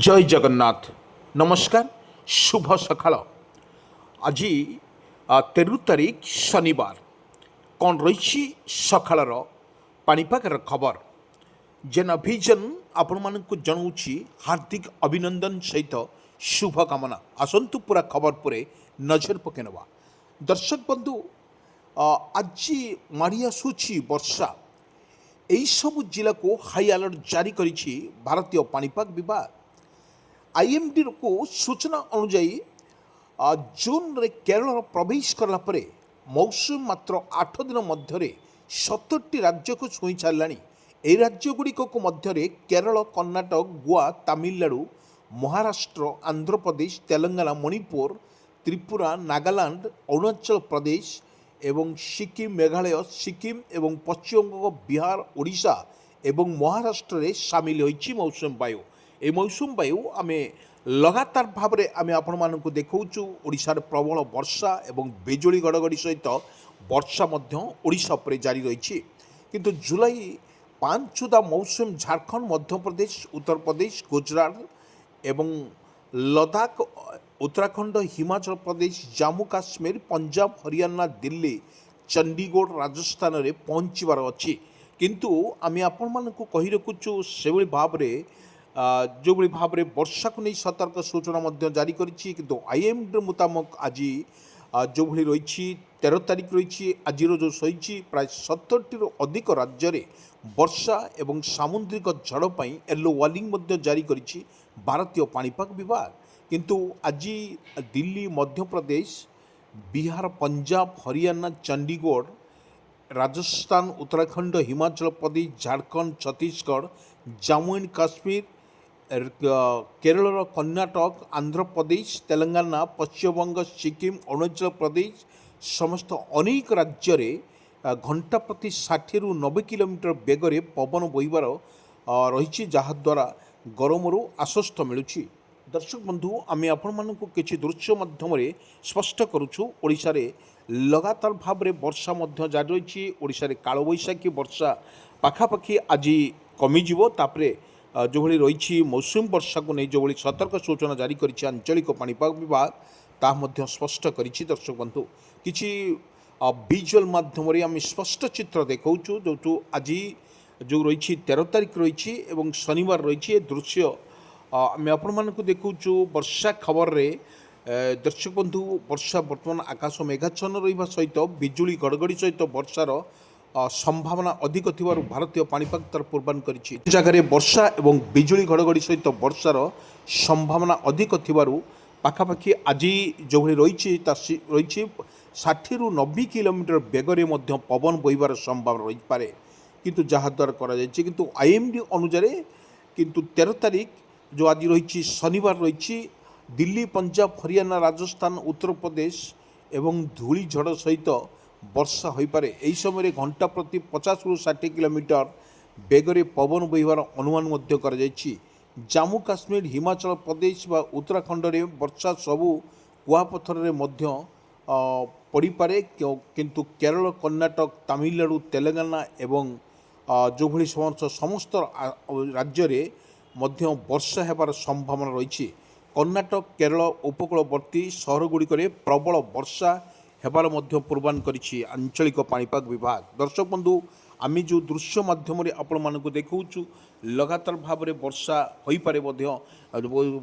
জয় জগন্নাথ। নমস্কার, শুভ সকাল। আজি 13 তারিখ শনিবার। କ'ଣ ରହିଛି ସକାଳର ପାଣିପାଗର ଖବର। ଯେନ୍ ଅଭିଯାନ ଆପଣମାନଙ୍କୁ ଜଣାଉଛି ହାର୍ଦ୍ଦିକ ଅଭିନନ୍ଦନ ସହିତ ଶୁଭକାମନା। ଆସନ୍ତୁ ପୁରା ଖବର ପରେ ନଜର ପକାଇ ନେବା। ଦର୍ଶକ ବନ୍ଧୁ, ଆଜି ମାଡ଼ି ଆସୁଛି ବର୍ଷା। ଏହିସବୁ ଜିଲ୍ଲାକୁ ହାଇ ଆଲର୍ଟ ଜାରି କରିଛି ଭାରତୀୟ ପାଣିପାଗ ବିଭାଗ। ଆଇଏମ୍ଡିକୁ ସୂଚନା ଅନୁଯାୟୀ ଜୁନ୍ରେ କେରଳ ପ୍ରବେଶ କଲା ପରେ ମୌସୁମୀ ମାତ୍ର 8 ଦିନ ମଧ୍ୟରେ 70ଟି ରାଜ୍ୟକୁ ଛୁଇଁ ସାରିଲାଣି। ଏହି ରାଜ୍ୟଗୁଡ଼ିକ ମଧ୍ୟରେ କେରଳ, କର୍ଣ୍ଣାଟକ, ଗୋଆ, ତାମିଲନାଡୁ, ମହାରାଷ୍ଟ୍ର, ଆନ୍ଧ୍ରପ୍ରଦେଶ, ତେଲେଙ୍ଗାନା, ମଣିପୁର, ତ୍ରିପୁରା, ନାଗାଲାଣ୍ଡ, ଅରୁଣାଚଳ ପ୍ରଦେଶ ଏବଂ ସିକିମ୍, ମେଘାଳୟ, ସିକିମ୍ ଏବଂ ପଶ୍ଚିମବଙ୍ଗ, ବିହାର, ଓଡ଼ିଶା ଏବଂ ମହାରାଷ୍ଟ୍ରରେ ସାମିଲ ହୋଇଛି ମୌସୁମୀ ବାୟୁ। এই মৌসুম বায়ু আমি লগাতার ভাবে আমি আপনার দেখাউছু। ওড়িশার প্রবল বর্ষা এবং বিজুড়ি ঘড়ঘড়ি সহিত বর্ষা মধ্য ওড়িশা উপরে জারি রয়েছে। কিন্তু জুলাই 5 সুদ্ধা মৌসুম ঝাড়খণ্ড, মধ্যপ্রদেশ, উত্তরপ্রদেশ, গুজরাট এবং লদাখ, উত্তরাখণ্ড, হিমাচল প্রদেশ, জাম্মু কাশ্মীর, পঞ্জাব, হরিয়ানা, দিল্লী, চণ্ডীগড়, রাজস্থাନରେ ପହଞ୍ଚିବାର ଅଛି। କିନ୍ତୁ ଆମେ ଆପଣମାନଙ୍କୁ କହି ରଖୁଛୁ ସେଭଳି ଭାବରେ ଯେଉଁଭଳି ଭାବରେ ବର୍ଷାକୁ ନେଇ ସତର୍କ ସୂଚନା ମଧ୍ୟ ଜାରି କରିଛି। କିନ୍ତୁ ଆଇଏମ୍ଡି ମୁତାବକ ଆଜି ଯେଉଁଭଳି ରହିଛି 13 ତାରିଖ ରହିଛି, ଆଜିର ଯେଉଁ ସହିଛି ପ୍ରାୟ 70ଟିରୁ ଅଧିକ ରାଜ୍ୟରେ ବର୍ଷା ଏବଂ ସାମୁଦ୍ରିକ ଝଡ଼ ପାଇଁ ୟେଲୋ ୱାର୍ଣ୍ଣିଂ ମଧ୍ୟ ଜାରି କରିଛି ଭାରତୀୟ ପାଣିପାଗ ବିଭାଗ। କିନ୍ତୁ ଆଜି ଦିଲ୍ଲୀ, ମଧ୍ୟପ୍ରଦେଶ, ବିହାର, ପଞ୍ଜାବ, ହରିୟାନା, ଚଣ୍ଡୀଗଡ଼, ରାଜସ୍ଥାନ, ଉତ୍ତରାଖଣ୍ଡ, ହିମାଚଳ ପ୍ରଦେଶ, ଝାଡ଼ଖଣ୍ଡ, ଛତିଶଗଡ଼, ଜାମ୍ମୁ ଆଣ୍ଡ କାଶ୍ମୀର, କେରଳର କର୍ଣ୍ଣାଟକ, ଆନ୍ଧ୍ରପ୍ରଦେଶ, ତେଲେଙ୍ଗାନା, ପଶ୍ଚିମବଙ୍ଗ, ସିକିମ୍, ଅରୁଣାଚଳ ପ୍ରଦେଶ ସମସ୍ତ ଅନେକ ରାଜ୍ୟରେ ଘଣ୍ଟା ପ୍ରତି 60ରୁ 90 କିଲୋମିଟର ବେଗରେ ପବନ ବହିବାର ରହିଛି, ଯାହାଦ୍ୱାରା ଗରମରୁ ଆଶ୍ୱସ୍ତ ମିଳୁଛି। ଦର୍ଶକ ବନ୍ଧୁ, ଆମେ ଆପଣମାନଙ୍କୁ କିଛି ଦୃଶ୍ୟ ମାଧ୍ୟମରେ ସ୍ପଷ୍ଟ କରୁଛୁ। ଓଡ଼ିଶାରେ ଲଗାତାର ଭାବରେ ବର୍ଷା ମଧ୍ୟ ଜାରି ରହିଛି। ଓଡ଼ିଶାରେ କାଳବୈଶାଖୀ ବର୍ଷା ପାଖାପାଖି ଆଜି କମିଯିବ। ତାପରେ ଯେଉଁଭଳି ରହିଛି ମୌସୁମୀ ବର୍ଷାକୁ ନେଇ ଯେଉଁଭଳି ସତର୍କ ସୂଚନା ଜାରି କରିଛି ଆଞ୍ଚଳିକ ପାଣିପାଗ ବିଭାଗ, ତାହା ମଧ୍ୟ ସ୍ପଷ୍ଟ କରିଛି। ଦର୍ଶକ ବନ୍ଧୁ, କିଛି ଭିଜୁଆଲ୍ ମାଧ୍ୟମରେ ଆମେ ସ୍ପଷ୍ଟ ଚିତ୍ର ଦେଖାଉଛୁ। ଯେଉଁଠୁ ଆଜି ଯେଉଁ ରହିଛି 13 ତାରିଖ ରହିଛି ଏବଂ ଶନିବାର ରହିଛି, ଏ ଦୃଶ୍ୟ ଆମେ ଆପଣମାନଙ୍କୁ ଦେଖାଉଛୁ। ବର୍ଷା ଖବରରେ ଦର୍ଶକ ବନ୍ଧୁ, ବର୍ଷା ବର୍ତ୍ତମାନ ଆକାଶ ମେଘାଚ୍ଛନ୍ନ ରହିବା ସହିତ ବିଜୁଳି ଘଡ଼ଘଡ଼ି ସହିତ ବର୍ଷାର ସମ୍ଭାବନା ଅଧିକ ଥିବାରୁ ଭାରତୀୟ ପାଣିପାଗ ତାର ପୂର୍ବାନୁମାନ କରିଛି। ଜାଗାରେ ବର୍ଷା ଏବଂ ବିଜୁଳି ଘଡ଼ଘଡ଼ି ସହିତ ବର୍ଷାର ସମ୍ଭାବନା ଅଧିକ ଥିବାରୁ ପାଖାପାଖି ଆଜି ଯେଉଁଭଳି ରହିଛି ରହିଛି 60ରୁ 90 କିଲୋମିଟର ବେଗରେ ମଧ୍ୟ ପବନ ବହିବାର ସମ୍ଭାବନା ରହିପାରେ। କିନ୍ତୁ ଯାହାଦ୍ୱାରା କରାଯାଇଛି, କିନ୍ତୁ ଆଇଏମ୍ଡି ଅନୁସାରେ କିନ୍ତୁ 13 ତାରିଖ ଯେଉଁ ଆଜି ରହିଛି ଶନିବାର ରହିଛି, ଦିଲ୍ଲୀ, ପଞ୍ଜାବ, ହରିୟାନା, ରାଜସ୍ଥାନ, ଉତ୍ତରପ୍ରଦେଶ ଏବଂ ଧୂଳିଝଡ଼ ସହିତ ବର୍ଷା ହୋଇପାରେ। ଏହି ସମୟରେ ଘଣ୍ଟା ପ୍ରତି 50ରୁ 60 କିଲୋମିଟର ବେଗରେ ପବନ ବହିବାର ଅନୁମାନ ମଧ୍ୟ କରାଯାଇଛି। ଜାମ୍ମୁ କାଶ୍ମୀର, ହିମାଚଳ ପ୍ରଦେଶ ବା ଉତ୍ତରାଖଣ୍ଡରେ ବର୍ଷା ସବୁ କୁଆପଥରରେ ମଧ୍ୟ ପଡ଼ିପାରେ। କିନ୍ତୁ କେରଳ, କର୍ଣ୍ଣାଟକ, ତାମିଲନାଡୁ, ତେଲେଙ୍ଗାନା ଏବଂ ଯେଉଁଭଳି ସମସ୍ତ ରାଜ୍ୟରେ ମଧ୍ୟ ବର୍ଷା ହେବାର ସମ୍ଭାବନା ରହିଛି। କର୍ଣ୍ଣାଟକ, କେରଳ ଉପକୂଳବର୍ତ୍ତୀ ସହରଗୁଡ଼ିକରେ ପ୍ରବଳ ବର୍ଷା ହେବାର ମଧ୍ୟ ପୂର୍ବାନୁମାନ କରିଛି ଆଞ୍ଚଳିକ ପାଣିପାଗ ବିଭାଗ। ଦର୍ଶକ ବନ୍ଧୁ, ଆମେ ଯେଉଁ ଦୃଶ୍ୟ ମାଧ୍ୟମରେ ଆପଣମାନଙ୍କୁ ଦେଖାଉଛୁ, ଲଗାତାର ଭାବରେ ବର୍ଷା ହୋଇପାରେ ମଧ୍ୟ।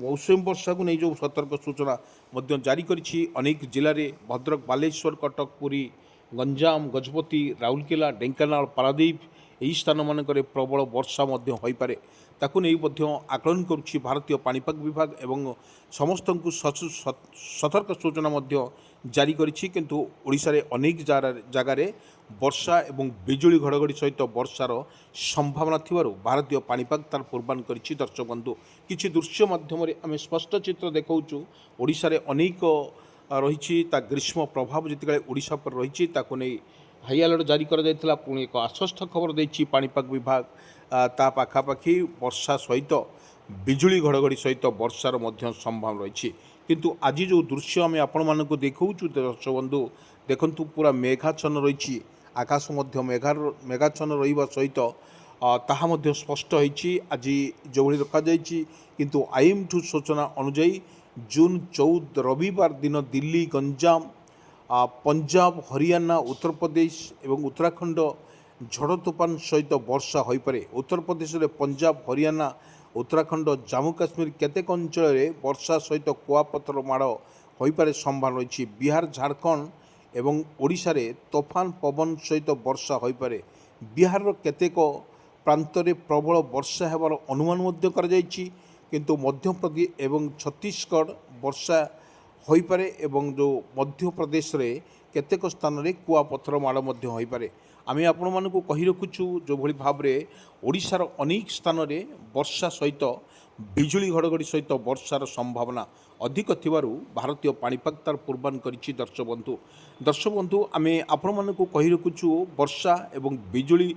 ମୌସୁମୀ ବର୍ଷାକୁ ନେଇ ଯେଉଁ ସତର୍କ ସୂଚନା ମଧ୍ୟ ଜାରି କରିଛି ଅନେକ ଜିଲ୍ଲାରେ, ଭଦ୍ରକ, ବାଲେଶ୍ୱର, କଟକ, ପୁରୀ, ଗଞ୍ଜାମ, ଗଜପତି, ରାଉରକେଲା, ଢେଙ୍କାନାଳ, ପାରାଦୀପ ଏହି ସ୍ଥାନମାନଙ୍କରେ ପ୍ରବଳ ବର୍ଷା ମଧ୍ୟ ହୋଇପାରେ। ତାକୁ ନେଇ ମଧ୍ୟ ଆକଳନ କରୁଛି ଭାରତୀୟ ପାଣିପାଗ ବିଭାଗ ଏବଂ ସମସ୍ତଙ୍କୁ ସତର୍କ ସୂଚନା ମଧ୍ୟ ଜାରି କରିଛି। କିନ୍ତୁ ଓଡ଼ିଶାରେ ଅନେକ ଜାଗାରେ ବର୍ଷା ଏବଂ ବିଜୁଳି ଘଡ଼ଘଡ଼ି ସହିତ ବର୍ଷାର ସମ୍ଭାବନା ଥିବାରୁ ଭାରତୀୟ ପାଣିପାଗ ତାର ପୂର୍ବାନୁମାନ କରିଛି। ଦର୍ଶକ ବନ୍ଧୁ, କିଛି ଦୃଶ୍ୟ ମାଧ୍ୟମରେ ଆମେ ସ୍ପଷ୍ଟ ଚିତ୍ର ଦେଖାଉଛୁ। ଓଡ଼ିଶାରେ ଅନେକ ରହିଛି ତା ଗ୍ରୀଷ୍ମ ପ୍ରଭାବ ଯେତେବେଳେ ଓଡ଼ିଶା ଉପରେ ରହିଛି, ତାକୁ ନେଇ ହାଇ ଆଲର୍ଟ ଜାରି କରାଯାଇଥିଲା। ପୁଣି ଏକ ଆଶ୍ୱସ୍ତ ଖବର ଦେଇଛି ପାଣିପାଗ ବିଭାଗ। ତା ପାଖାପାଖି ବର୍ଷା ସହିତ ବିଜୁଳି ଘଡ଼ଘଡ଼ି ସହିତ ବର୍ଷାର ମଧ୍ୟ ସମ୍ଭାବନା ରହିଛି। କିନ୍ତୁ ଆଜି ଯେଉଁ ଦୃଶ୍ୟ ଆମେ ଆପଣମାନଙ୍କୁ ଦେଖାଉଛୁ ଦର୍ଶକ ବନ୍ଧୁ, ଦେଖନ୍ତୁ ପୁରା ମେଘାଚ୍ଛନ୍ନ ରହିଛି। ଆକାଶ ମଧ୍ୟ ମେଘାଚ୍ଛନ୍ନ ରହିବା ସହିତ ତାହା ମଧ୍ୟ ସ୍ପଷ୍ଟ ହୋଇଛି ଆଜି ଯେଉଁଭଳି ରଖାଯାଇଛି। କିନ୍ତୁ ଆଇଏମ୍ଠୁ ସୂଚନା ଅନୁଯାୟୀ ଜୁନ୍ 14 ରବିବାର ଦିନ ଦିଲ୍ଲୀ, ଗଞ୍ଜାମ, ପଞ୍ଜାବ, ହରିୟାଣା, ଉତ୍ତରପ୍ରଦେଶ ଏବଂ ଉତ୍ତରାଖଣ୍ଡ ଝଡ଼ ତୋଫାନ ସହିତ ବର୍ଷା ହୋଇପାରେ। ଉତ୍ତରପ୍ରଦେଶରେ ପଞ୍ଜାବ, ହରିୟାଣା, ଉତ୍ତରାଖଣ୍ଡ, ଜାମ୍ମୁ କାଶ୍ମୀର କେତେକ ଅଞ୍ଚଳରେ ବର୍ଷା ସହିତ କୁଆପଥର ମାଡ଼ ହୋଇପାରେ ସମ୍ଭାବନା ରହିଛି। ବିହାର, ଝାଡ଼ଖଣ୍ଡ ଏବଂ ଓଡ଼ିଶାରେ ତୋଫାନ ପବନ ସହିତ ବର୍ଷା ହୋଇପାରେ। ବିହାରର କେତେକ ପ୍ରାନ୍ତରେ ପ୍ରବଳ ବର୍ଷା ହେବାର ଅନୁମାନ ମଧ୍ୟ କରାଯାଇଛି। କିନ୍ତୁ ମଧ୍ୟପ୍ରଦେଶ ଏବଂ ଛତିଶଗଡ଼ ବର୍ଷା ହୋଇପାରେ ଏବଂ ଯେଉଁ ମଧ୍ୟପ୍ରଦେଶରେ କେତେକ ସ୍ଥାନରେ କୁଆପଥର ମାଡ଼ ମଧ୍ୟ ହୋଇପାରେ। ଆମେ ଆପଣମାନଙ୍କୁ କହି ରଖୁଛୁ ଯେଉଁଭଳି ଭାବରେ ଓଡ଼ିଶାର ଅନେକ ସ୍ଥାନରେ ବର୍ଷା ସହିତ ବିଜୁଳି ଘଡ଼ଘଡ଼ି ସହିତ ବର୍ଷାର ସମ୍ଭାବନା ଅଧିକ ଥିବାରୁ ଭାରତୀୟ ପାଣିପାଗ ତାର ପୂର୍ବାନ କରିଛି। ଦର୍ଶକ ବନ୍ଧୁ ଆମେ ଆପଣମାନଙ୍କୁ କହି ରଖୁଛୁ ବର୍ଷା ଏବଂ ବିଜୁଳି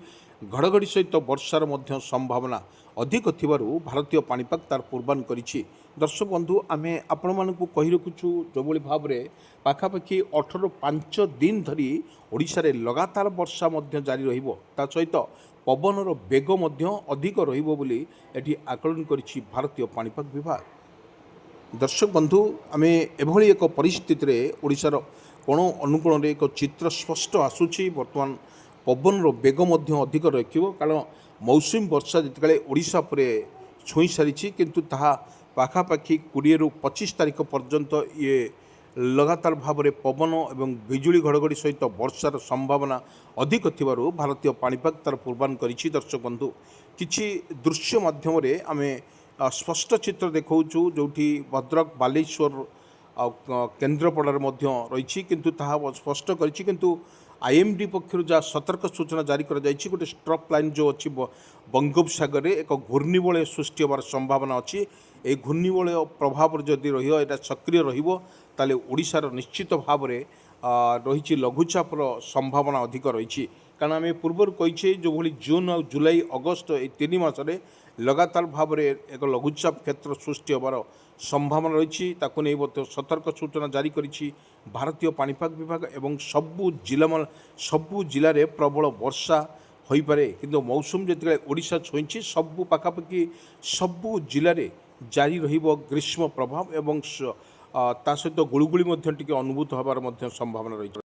ଘଡ଼ଘଡ଼ି ସହିତ ବର୍ଷାର ମଧ୍ୟ ସମ୍ଭାବନା ଅଧିକ ଥିବାରୁ ଭାରତୀୟ ପାଣିପାଗ ତାର ପୂର୍ବାନ କରିଛି। ଦର୍ଶକ ବନ୍ଧୁ ଆମେ ଆପଣମାନଙ୍କୁ କହି ରଖୁଛୁ ଯେଉଁଭଳି ଭାବରେ ପାଖାପାଖି 18-5 ଦିନ ଧରି ଓଡ଼ିଶାରେ ଲଗାତାର ବର୍ଷା ମଧ୍ୟ ଜାରି ରହିବ। ତା ସହିତ ପବନର ବେଗ ମଧ୍ୟ ଅଧିକ ରହିବ ବୋଲି ଏଠି ଆକଳନ କରିଛି ଭାରତୀୟ ପାଣିପାଗ ବିଭାଗ। ଦର୍ଶକ ବନ୍ଧୁ ଆମେ ଏଭଳି ଏକ ପରିସ୍ଥିତିରେ ଓଡ଼ିଶାର କୋଣ ଅନୁକୋଣରେ ଏକ ଚିତ୍ର ସ୍ପଷ୍ଟ ଆସୁଛି। ବର୍ତ୍ତମାନ ପବନର ବେଗ ମଧ୍ୟ ଅଧିକ ରଖିବ, କାରଣ ମୌସୁମୀ ବର୍ଷା ଯେତେବେଳେ ଓଡ଼ିଶା ଉପରେ ଛୁଇଁ ସାରିଛି, କିନ୍ତୁ ତାହା ପାଖାପାଖି 20ରୁ 25 ତାରିଖ ପର୍ଯ୍ୟନ୍ତ ଇଏ ଲଗାତାର ଭାବରେ ପବନ ଏବଂ ବିଜୁଳି ଘଡ଼ଘଡ଼ି ସହିତ ବର୍ଷାର ସମ୍ଭାବନା ଅଧିକ ଥିବାରୁ ଭାରତୀୟ ପାଣିପାଗ ତାର ପୂର୍ବାନ କରିଛି। ଦର୍ଶକ ବନ୍ଧୁ କିଛି ଦୃଶ୍ୟ ମାଧ୍ୟମରେ ଆମେ ସ୍ପଷ୍ଟ ଚିତ୍ର ଦେଖାଉଛୁ, ଯେଉଁଠି ଭଦ୍ରକ, ବାଲେଶ୍ୱର ଆଉ କେନ୍ଦ୍ରାପଡ଼ାରେ ମଧ୍ୟ ରହିଛି, କିନ୍ତୁ ତାହା ସ୍ପଷ୍ଟ କରିଛି। କିନ୍ତୁ ଆଇଏମ୍ଡି ପକ୍ଷରୁ ଯାହା ସତର୍କ ସୂଚନା ଜାରି କରାଯାଇଛି, ଗୋଟେ ଷ୍ଟ୍ରପ୍ ଲାଇନ୍ ଯେଉଁ ଅଛି ବଙ୍ଗୋପସାଗରରେ ଏକ ଘୂର୍ଣ୍ଣିବଳୟ ସୃଷ୍ଟି ହେବାର ସମ୍ଭାବନା ଅଛି। ଏହି ଘୂର୍ଣ୍ଣିବଳୟ ପ୍ରଭାବରେ ଯଦି ରହିବ, ଏଇଟା ସକ୍ରିୟ ରହିବ, ତାହେଲେ ଓଡ଼ିଶାର ନିଶ୍ଚିତ ଭାବରେ ରହିଛି ଲଘୁଚାପର ସମ୍ଭାବନା ଅଧିକ ରହିଛି। କାରଣ ଆମେ ପୂର୍ବରୁ କହିଛେ ଯେଉଁଭଳି ଜୁନ୍ ଆଉ ଜୁଲାଇ, ଅଗଷ୍ଟ ଏହି 3 ମାସରେ ଲଗାତାର ଭାବରେ ଏକ ଲଘୁଚାପ କ୍ଷେତ୍ର ସୃଷ୍ଟି ହେବାର ସମ୍ଭାବନା ରହିଛି। ତାକୁ ନେଇ ମଧ୍ୟ ସତର୍କ ସୂଚନା ଜାରି କରିଛି ଭାରତୀୟ ପାଣିପାଗ ବିଭାଗ ଏବଂ ସବୁ ଜିଲ୍ଲାରେ ପ୍ରବଳ ବର୍ଷା ହୋଇପାରେ। କିନ୍ତୁ ମୌସୁମୀ ଯେତେବେଳେ ଓଡ଼ିଶା ଛୁଇଁଛି, ପାଖାପାଖି ସବୁ ଜିଲ୍ଲାରେ ଜାରି ରହିବ ଗ୍ରୀଷ୍ମ ପ୍ରଭାବ ଏବଂ ତା ସହିତ ଗୁଳୁଗୁଳି ମଧ୍ୟ ଟିକେ ଅନୁଭୂତ ହେବାର ମଧ୍ୟ ସମ୍ଭାବନା ରହିଛି।